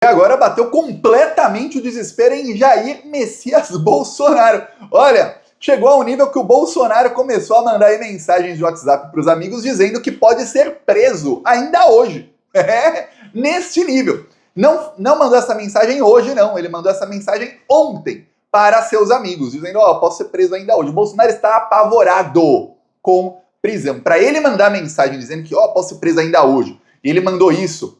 E agora bateu completamente o desespero em Jair Messias Bolsonaro. Olha, chegou ao nível que o Bolsonaro começou a mandar aí mensagens de WhatsApp para os amigos dizendo que pode ser preso ainda hoje. É, neste nível. Não mandou essa mensagem hoje, não. Ele mandou essa mensagem ontem para seus amigos, dizendo, posso ser preso ainda hoje. O Bolsonaro está apavorado com prisão. Para ele mandar mensagem dizendo que, posso ser preso ainda hoje, e ele mandou isso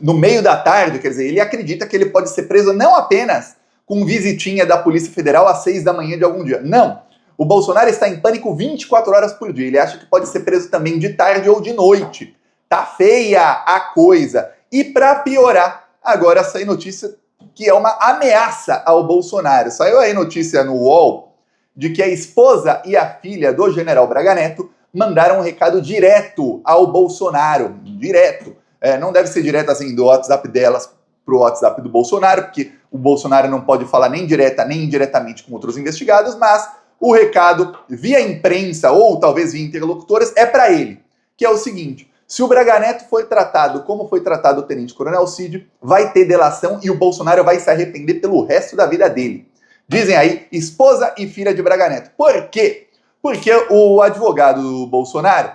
no meio da tarde, quer dizer, ele acredita que ele pode ser preso não apenas com visitinha da Polícia Federal às 6 da manhã de algum dia. Não. O Bolsonaro está em pânico 24 horas por dia. Ele acha que pode ser preso também de tarde ou de noite. Tá feia a coisa. E para piorar, agora saiu notícia que é uma ameaça ao Bolsonaro. Saiu aí notícia no UOL de que a esposa e a filha do general Braga Neto mandaram um recado direto ao Bolsonaro. Direto. Não deve ser direto assim do WhatsApp delas pro WhatsApp do Bolsonaro, porque o Bolsonaro não pode falar nem direta nem indiretamente com outros investigados, mas o recado via imprensa ou talvez via interlocutores é para ele, que é o seguinte: se o Braga Neto for tratado como foi tratado o tenente-coronel Cid, vai ter delação e o Bolsonaro vai se arrepender pelo resto da vida dele. Dizem aí, esposa e filha de Braga Neto. Por quê? Porque o advogado do Bolsonaro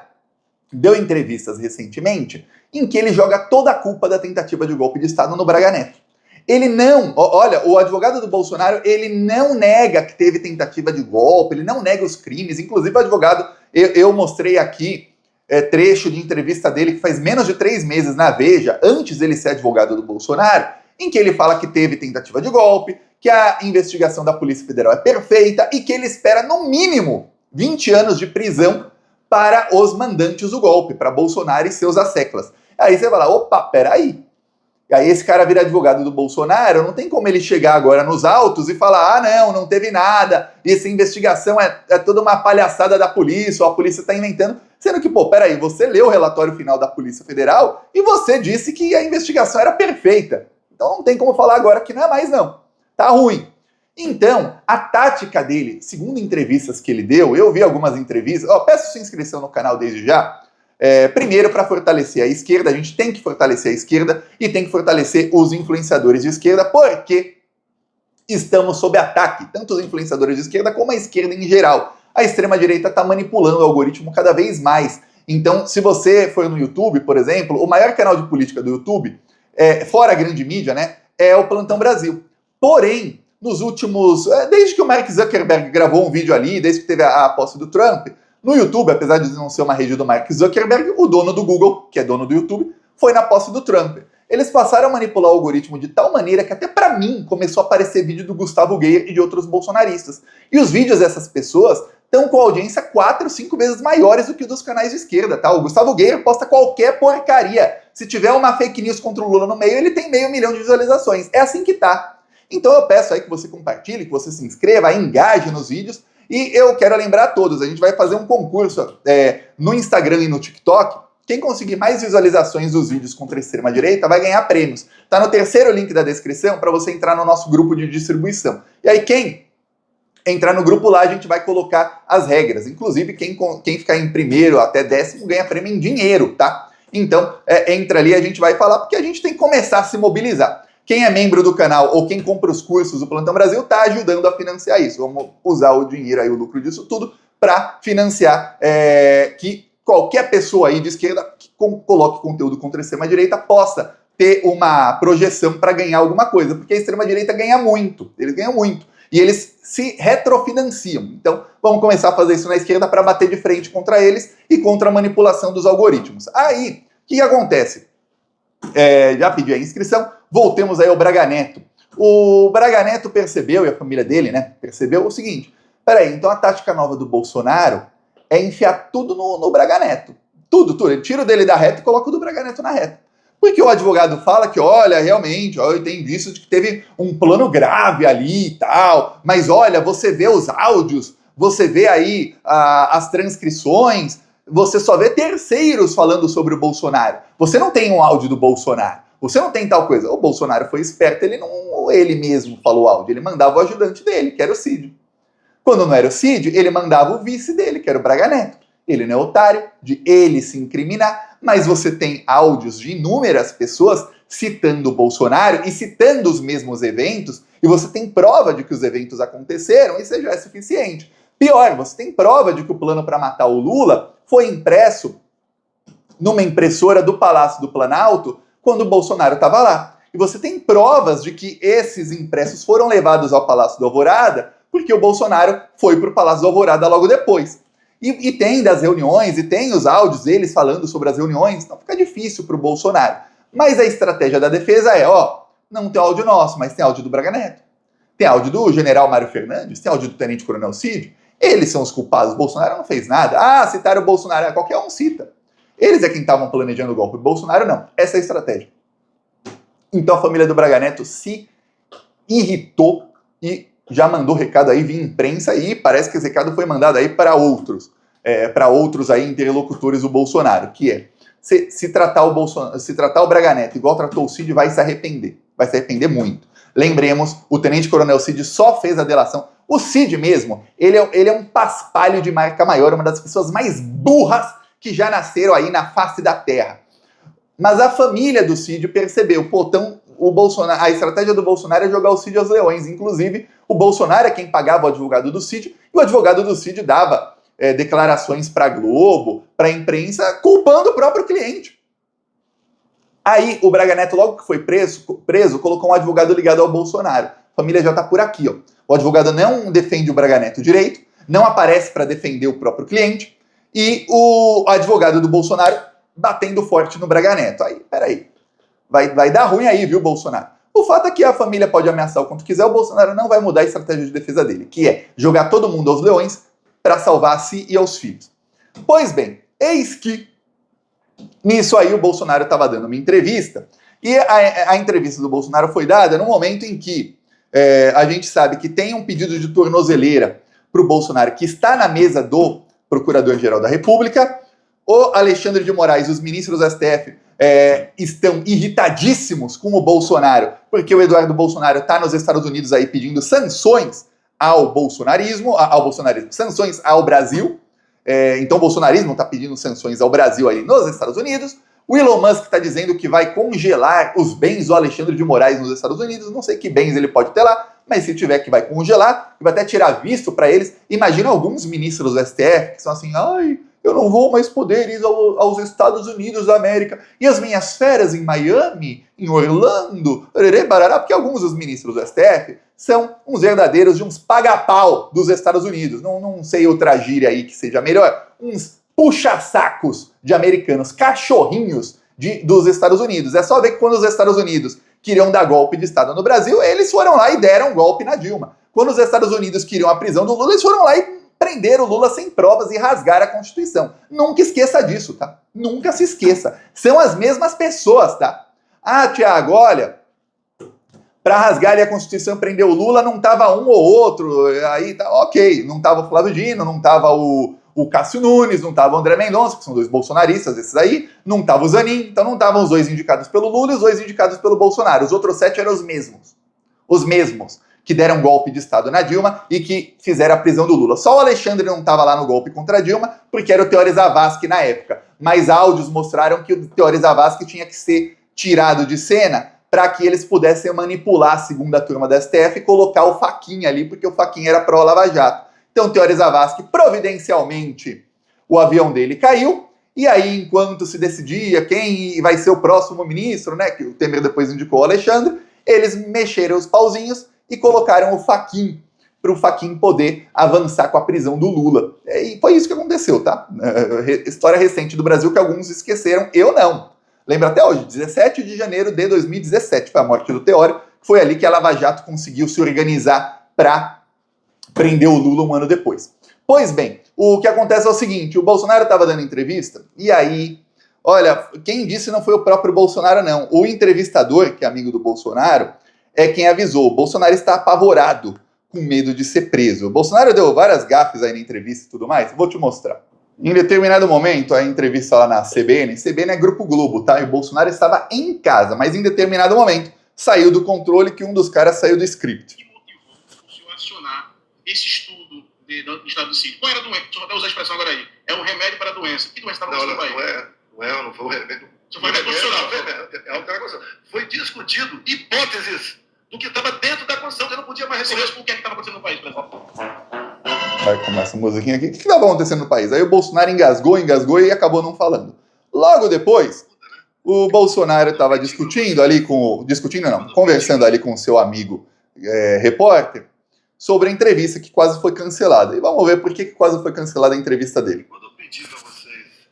deu entrevistas recentemente em que ele joga toda a culpa da tentativa de golpe de Estado no Braga Neto. Ele não, olha, o advogado do Bolsonaro, ele não nega que teve tentativa de golpe, ele não nega os crimes, inclusive o advogado, eu mostrei aqui trecho de entrevista dele que faz menos de 3 meses na Veja, antes dele ser advogado do Bolsonaro, em que ele fala que teve tentativa de golpe, que a investigação da Polícia Federal é perfeita e que ele espera no mínimo 20 anos de prisão para os mandantes do golpe, para Bolsonaro e seus asseclas. Aí você fala, opa, peraí. E aí esse cara vira advogado do Bolsonaro, não tem como ele chegar agora nos autos e falar, não teve nada, essa investigação é toda uma palhaçada da polícia, ou a polícia está inventando, sendo que, peraí, você leu o relatório final da Polícia Federal e você disse que a investigação era perfeita. Então não tem como falar agora que não é mais não. Tá ruim. Então, a tática dele, segundo entrevistas que ele deu, eu vi algumas entrevistas, peço sua inscrição no canal desde já. Primeiro, para fortalecer a esquerda, a gente tem que fortalecer a esquerda e tem que fortalecer os influenciadores de esquerda, porque estamos sob ataque, tanto os influenciadores de esquerda como a esquerda em geral. A extrema-direita está manipulando o algoritmo cada vez mais. Então, se você for no YouTube, por exemplo, o maior canal de política do YouTube, fora a grande mídia, né, é o Plantão Brasil. Porém, nos últimos... desde que o Mark Zuckerberg gravou um vídeo ali, desde que teve a posse do Trump, no YouTube, apesar de não ser uma rede do Mark Zuckerberg, o dono do Google, que é dono do YouTube, foi na posse do Trump. Eles passaram a manipular o algoritmo de tal maneira que até para mim começou a aparecer vídeo do Gustavo Geyer e de outros bolsonaristas. E os vídeos dessas pessoas estão com audiência 4, 5 vezes maiores do que os dos canais de esquerda, tá? O Gustavo Geyer posta qualquer porcaria. Se tiver uma fake news contra o Lula no meio, ele tem 500 mil de visualizações. É assim que tá. Então eu peço aí que você compartilhe, que você se inscreva, engaje nos vídeos. E eu quero lembrar a todos, a gente vai fazer um concurso no Instagram e no TikTok. Quem conseguir mais visualizações dos vídeos contra a extrema-direita vai ganhar prêmios. Tá no terceiro link da descrição para você entrar no nosso grupo de distribuição. E aí quem entrar no grupo lá, a gente vai colocar as regras. Inclusive, quem ficar em primeiro até 10º ganha prêmio em dinheiro, tá? Então, entra ali, a gente vai falar, porque a gente tem que começar a se mobilizar. Quem é membro do canal ou quem compra os cursos do Plantão Brasil está ajudando a financiar isso. Vamos usar o dinheiro aí, o lucro disso tudo, para financiar que qualquer pessoa aí de esquerda que coloque conteúdo contra a extrema-direita possa ter uma projeção para ganhar alguma coisa, porque a extrema-direita ganha muito, eles ganham muito, e eles se retrofinanciam. Então, vamos começar a fazer isso na esquerda para bater de frente contra eles e contra a manipulação dos algoritmos. Aí, o que acontece? Já pedi a inscrição, voltemos aí ao Braga Neto. O Braga Neto percebeu, e a família dele, né, percebeu o seguinte: peraí, então a tática nova do Bolsonaro é enfiar tudo no Braga Neto. Tudo. Ele tira o dele da reta e coloca o do Braga Neto na reta. Porque o advogado fala que, olha, realmente, eu tenho visto de que teve um plano grave ali e tal, mas olha, você vê os áudios, você vê aí as transcrições, você só vê terceiros falando sobre o Bolsonaro. Você não tem um áudio do Bolsonaro. Você não tem tal coisa. O Bolsonaro foi esperto, ele mesmo falou áudio. Ele mandava o ajudante dele, que era o Cid. Quando não era o Cid, ele mandava o vice dele, que era o Braga Neto. Ele não é otário de ele se incriminar, mas você tem áudios de inúmeras pessoas citando o Bolsonaro e citando os mesmos eventos, e você tem prova de que os eventos aconteceram, isso já é suficiente. Pior, você tem prova de que o plano para matar o Lula foi impresso numa impressora do Palácio do Planalto quando o Bolsonaro estava lá. E você tem provas de que esses impressos foram levados ao Palácio do Alvorada porque o Bolsonaro foi para o Palácio do Alvorada logo depois. E tem das reuniões, e tem os áudios deles falando sobre as reuniões, então fica difícil para o Bolsonaro. Mas a estratégia da defesa é, não tem áudio nosso, mas tem áudio do Braga Neto. Tem áudio do general Mário Fernandes, tem áudio do tenente coronel Cid. Eles são os culpados, o Bolsonaro não fez nada. Citaram o Bolsonaro, qualquer um cita. Eles é quem estavam planejando o golpe, o Bolsonaro não. Essa é a estratégia. Então a família do Braga Neto se irritou e já mandou recado aí via imprensa e parece que esse recado foi mandado aí para outros aí interlocutores do Bolsonaro, que é se tratar o Braga Neto igual tratou o Cid, vai se arrepender muito. Lembremos, o Tenente Coronel Cid só fez a delação. O Cid mesmo, ele é um paspalho de marca maior, uma das pessoas mais burras que já nasceram aí na face da terra. Mas a família do Cid percebeu, então a estratégia do Bolsonaro é jogar o Cid aos leões. Inclusive, o Bolsonaro é quem pagava o advogado do Cid, e o advogado do Cid dava declarações para a Globo, para a imprensa, culpando o próprio cliente. Aí, o Braga Neto, logo que foi preso, colocou um advogado ligado ao Bolsonaro. A família já está por aqui, O advogado não defende o Braga Neto direito, não aparece para defender o próprio cliente, e o advogado do Bolsonaro batendo forte no Braga Neto. Aí, peraí, vai dar ruim aí, viu, Bolsonaro? O fato é que a família pode ameaçar o quanto quiser, o Bolsonaro não vai mudar a estratégia de defesa dele, que é jogar todo mundo aos leões para salvar a si e aos filhos. Pois bem, eis que nisso aí o Bolsonaro estava dando uma entrevista, e a entrevista do Bolsonaro foi dada no momento em que a gente sabe que tem um pedido de tornozeleira para o Bolsonaro, que está na mesa do Procurador-Geral da República. O Alexandre de Moraes, os ministros do STF, estão irritadíssimos com o Bolsonaro, porque o Eduardo Bolsonaro está nos Estados Unidos aí pedindo sanções ao bolsonarismo, sanções ao Brasil. Então o bolsonarismo está pedindo sanções ao Brasil aí nos Estados Unidos. O Elon Musk está dizendo que vai congelar os bens do Alexandre de Moraes nos Estados Unidos. Não sei que bens ele pode ter lá, mas se tiver que vai congelar, vai até tirar visto para eles. Imagina alguns ministros do STF que são assim, eu não vou mais poder ir aos Estados Unidos da América. E as minhas férias em Miami, em Orlando, porque alguns dos ministros do STF são uns verdadeiros de uns paga-pau dos Estados Unidos. Não sei outra gíria aí que seja melhor. Uns puxa-sacos de americanos, cachorrinhos dos Estados Unidos. É só ver que quando os Estados Unidos queriam dar golpe de Estado no Brasil, eles foram lá e deram golpe na Dilma. Quando os Estados Unidos queriam a prisão do Lula, eles foram lá e prenderam o Lula sem provas e rasgaram a Constituição. Nunca esqueça disso, tá? Nunca se esqueça. São as mesmas pessoas, tá? Tiago, olha, para rasgar ali a Constituição e prender o Lula, não tava um ou outro, aí tá ok, não tava o Flávio Dino, não tava o Cássio Nunes, não tava o André Mendonça, que são dois bolsonaristas, esses aí, não tava o Zanin, então não estavam os dois indicados pelo Lula e os dois indicados pelo Bolsonaro. Os outros 7 eram os mesmos, que deram golpe de Estado na Dilma e que fizeram a prisão do Lula. Só o Alexandre não estava lá no golpe contra a Dilma, porque era o Teori Zavascki na época. Mas áudios mostraram que o Teori Zavascki tinha que ser tirado de cena para que eles pudessem manipular a segunda turma da STF e colocar o Fachin ali, porque o Fachin era pró-Lava Jato. Então o Teori Zavascki, providencialmente, o avião dele caiu, e aí, enquanto se decidia quem vai ser o próximo ministro, né, que o Temer depois indicou o Alexandre, eles mexeram os pauzinhos e colocaram o Fachin, para o Fachin poder avançar com a prisão do Lula. E foi isso que aconteceu, tá? História recente do Brasil que alguns esqueceram, eu não. Lembra até hoje, 17 de janeiro de 2017, foi a morte do Teori, foi ali que a Lava Jato conseguiu se organizar para prender o Lula um ano depois. Pois bem, o que acontece é o seguinte, o Bolsonaro estava dando entrevista, e aí, olha, quem disse não foi o próprio Bolsonaro, não. O entrevistador, que é amigo do Bolsonaro, é quem avisou. O Bolsonaro está apavorado, com medo de ser preso. O Bolsonaro deu várias gafes aí na entrevista e tudo mais, vou te mostrar. Em determinado momento, a entrevista lá na CBN é Grupo Globo, tá? E o Bolsonaro estava em casa, mas em determinado momento, saiu do controle que um dos caras saiu do script. Que motivou o senhor acionar esse estudo do estado do sítio? Qual era a doença? Deixa eu até usar a expressão agora aí. É um remédio para a doença. Que doença estava no seu país? Não foi um remédio Isso foi constitucional. É alterar a Constituição. Foi discutido hipóteses do que estava dentro da Constituição, que não podia mais Você recorrer. com o que estava acontecendo no país, por exemplo? Aí começa a musiquinha aqui. O que estava acontecendo no país? Aí o Bolsonaro engasgou e acabou não falando. Logo depois, o Bolsonaro estava conversando ali com o seu amigo repórter sobre a entrevista que quase foi cancelada. E vamos ver por que quase foi cancelada a entrevista dele. Quando eu pedi para vocês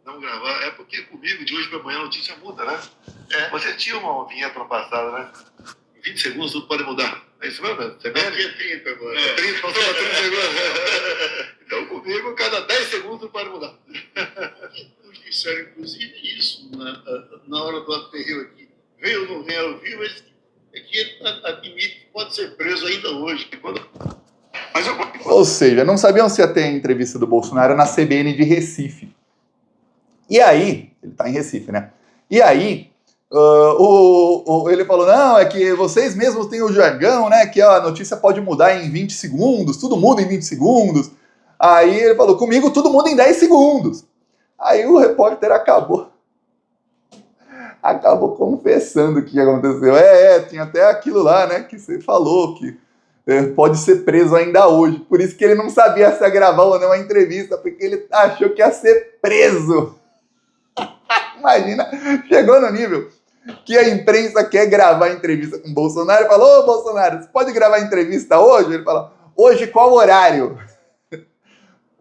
não gravar, é porque comigo de hoje para amanhã a notícia muda, né? Você tinha uma vinheta no passado, né? Em 20 segundos tudo pode mudar. É isso mesmo? Você vê? Aqui é 30 agora. 30, passou para 30 segundos. Então comigo, cada 10 segundos tudo pode mudar. Os disseram, inclusive, isso na hora do aterro aqui. Veio ou não veio ao vivo, eles que admite que pode ser preso ainda hoje. Mas Ou seja, não sabiam se ia ter a entrevista do Bolsonaro na CBN de Recife. E aí, ele tá em Recife, né? E aí, ele falou, não, é que vocês mesmos têm o jargão, né? Que a notícia pode mudar em 20 segundos, tudo muda em 20 segundos. Aí ele falou, comigo tudo muda em 10 segundos. Aí o repórter acabou confessando o que aconteceu. Tinha até aquilo lá, né, que você falou, que pode ser preso ainda hoje. Por isso que ele não sabia se ia gravar ou não a entrevista, porque ele achou que ia ser preso. Imagina, chegou no nível que a imprensa quer gravar a entrevista com o Bolsonaro e falou, ô Bolsonaro, você pode gravar a entrevista hoje? Ele fala, hoje qual horário?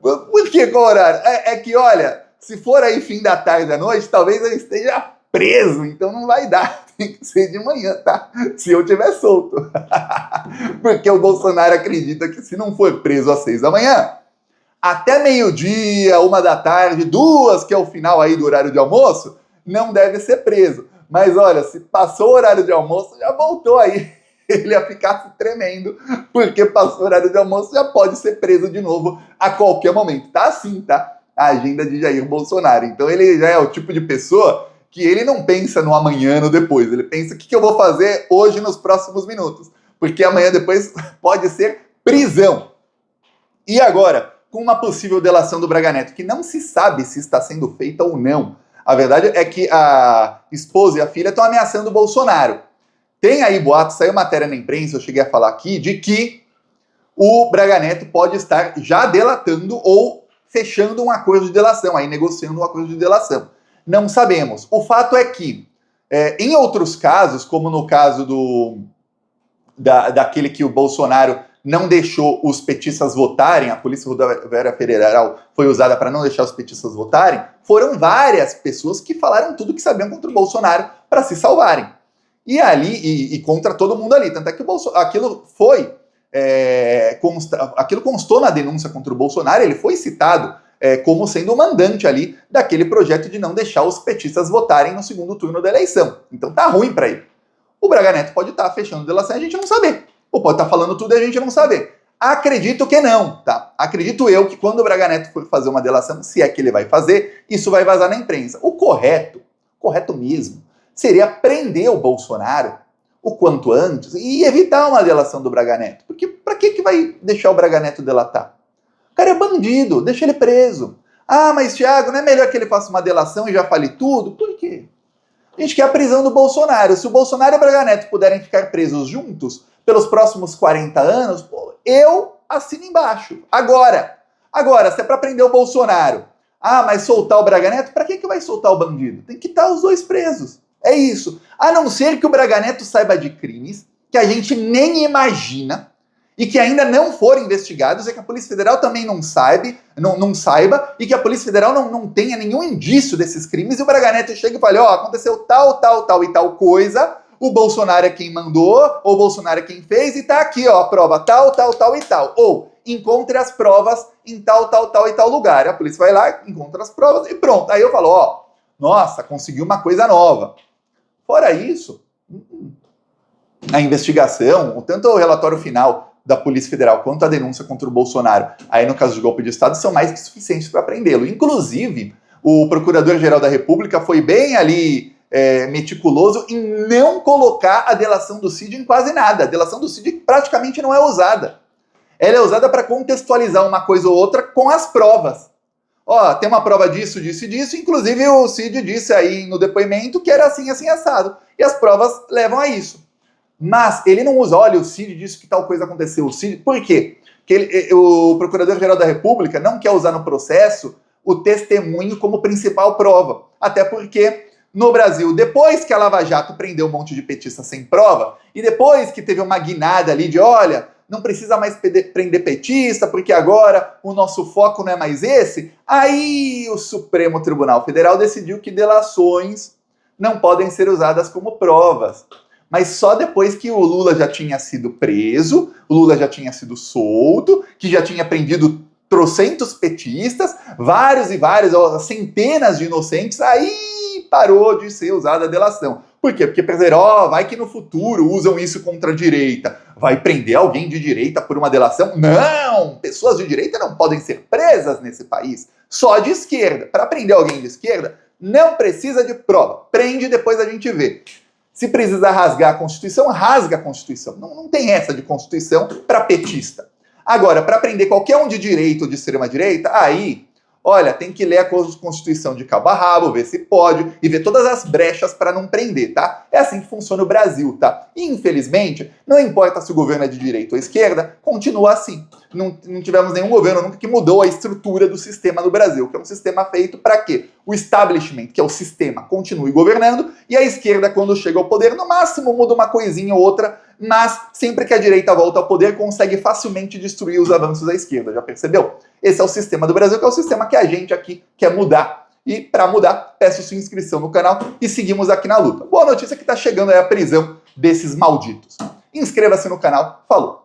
Por que qual horário? É que, olha, se for aí fim da tarde da noite, talvez eu esteja preso, então não vai dar, tem que ser de manhã, tá? Se eu tiver solto. Porque o Bolsonaro acredita que se não for preso às 6 da manhã, até meio-dia, 1 da tarde, 2, que é o final aí do horário de almoço, não deve ser preso. Mas olha, se passou o horário de almoço, já voltou aí. Ele ia ficar tremendo, porque passou o horário de almoço, já pode ser preso de novo a qualquer momento. Tá assim, tá? A agenda de Jair Bolsonaro. Então ele já é o tipo de pessoa que ele não pensa no amanhã, no depois. Ele pensa o que eu vou fazer hoje nos próximos minutos. Porque amanhã depois pode ser prisão. E agora, com uma possível delação do Braga Neto, que não se sabe se está sendo feita ou não. A verdade é que a esposa e a filha estão ameaçando o Bolsonaro. Tem aí boatos, saiu matéria na imprensa, eu cheguei a falar aqui, de que o Braga Neto pode estar já delatando ou fechando um acordo de delação, aí negociando um acordo de delação. Não sabemos. O fato é que, em outros casos, como no caso daquele que o Bolsonaro não deixou os petistas votarem, a Polícia Rodoviária Federal foi usada para não deixar os petistas votarem, foram várias pessoas que falaram tudo que sabiam contra o Bolsonaro para se salvarem. E ali, e contra todo mundo ali. Tanto é que aquilo constou na denúncia contra o Bolsonaro, ele foi citado como sendo o mandante ali daquele projeto de não deixar os petistas votarem no segundo turno da eleição. Então tá ruim para ele. O Braga Neto pode estar fechando delação e a gente não saber. Ou pode estar falando tudo e a gente não saber. Acredito que não, tá? Acredito eu que quando o Braga Neto for fazer uma delação, se é que ele vai fazer, isso vai vazar na imprensa. O correto mesmo, seria prender o Bolsonaro o quanto antes e evitar uma delação do Braga Neto. Porque pra que vai deixar o Braga Neto delatar? O cara é bandido, deixa ele preso. Ah, mas Thiago, não é melhor que ele faça uma delação e já fale tudo? Por quê? A gente quer a prisão do Bolsonaro. Se o Bolsonaro e o Braga Neto puderem ficar presos juntos pelos próximos 40 anos, eu assino embaixo. Agora, se é pra prender o Bolsonaro, mas soltar o Braga Neto, pra que vai soltar o bandido? Tem que estar os dois presos. É isso. A não ser que o Braga Neto saiba de crimes que a gente nem imagina e que ainda não foram investigados, e que a Polícia Federal também não saiba, e que a Polícia Federal não tenha nenhum indício desses crimes, e o Braga Neto chega e fala, aconteceu tal e tal coisa, o Bolsonaro é quem mandou, ou o Bolsonaro é quem fez, e tá aqui, a prova tal e tal. Ou, encontre as provas em tal e tal lugar. A polícia vai lá, encontra as provas e pronto. Aí eu falo, nossa, consegui uma coisa nova. Fora isso, a investigação, tanto o relatório final da Polícia Federal quanto a denúncia contra o Bolsonaro, aí no caso de golpe de Estado, são mais que suficientes para prendê-lo. Inclusive, o Procurador-Geral da República foi bem ali meticuloso em não colocar a delação do Cid em quase nada. A delação do Cid praticamente não é usada. Ela é usada para contextualizar uma coisa ou outra com as provas. Ó, tem uma prova disso, disso e disso. Inclusive o Cid disse aí no depoimento que era assim, assim, assado. E as provas levam a isso. Mas ele não usa, olha, o Cid disse que tal coisa aconteceu. O Cid, por quê? Porque o Procurador-Geral da República não quer usar no processo o testemunho como principal prova. Até porque no Brasil, depois que a Lava Jato prendeu um monte de petistas sem prova, e depois que teve uma guinada ali de, olha, não precisa mais prender petista, porque agora o nosso foco não é mais esse, aí o Supremo Tribunal Federal decidiu que delações não podem ser usadas como provas. Mas só depois que o Lula já tinha sido preso, o Lula já tinha sido solto, que já tinha prendido trocentos petistas, vários e vários, centenas de inocentes, aí parou de ser usada a delação. Por quê? Porque para dizer, vai que no futuro usam isso contra a direita. Vai prender alguém de direita por uma delação? Não! Pessoas de direita não podem ser presas nesse país. Só de esquerda. Para prender alguém de esquerda, não precisa de prova. Prende e depois a gente vê. Se precisa rasgar a Constituição, rasga a Constituição. Não tem essa de Constituição para petista. Agora, para prender qualquer um de direita ou de extrema-direita, aí, olha, tem que ler a Constituição de cabo a rabo, ver se pode, e ver todas as brechas para não prender, tá? É assim que funciona o Brasil, tá? E, infelizmente, não importa se o governo é de direita ou esquerda, continua assim. Não tivemos nenhum governo nunca que mudou a estrutura do sistema no Brasil, que é um sistema feito para quê? O establishment, que é o sistema, continue governando, e a esquerda, quando chega ao poder, no máximo muda uma coisinha ou outra, mas sempre que a direita volta ao poder, consegue facilmente destruir os avanços da esquerda, já percebeu? Esse é o sistema do Brasil, que é o sistema que a gente aqui quer mudar. E para mudar, peço sua inscrição no canal e seguimos aqui na luta. Boa notícia que está chegando aí a prisão desses malditos. Inscreva-se no canal. Falou!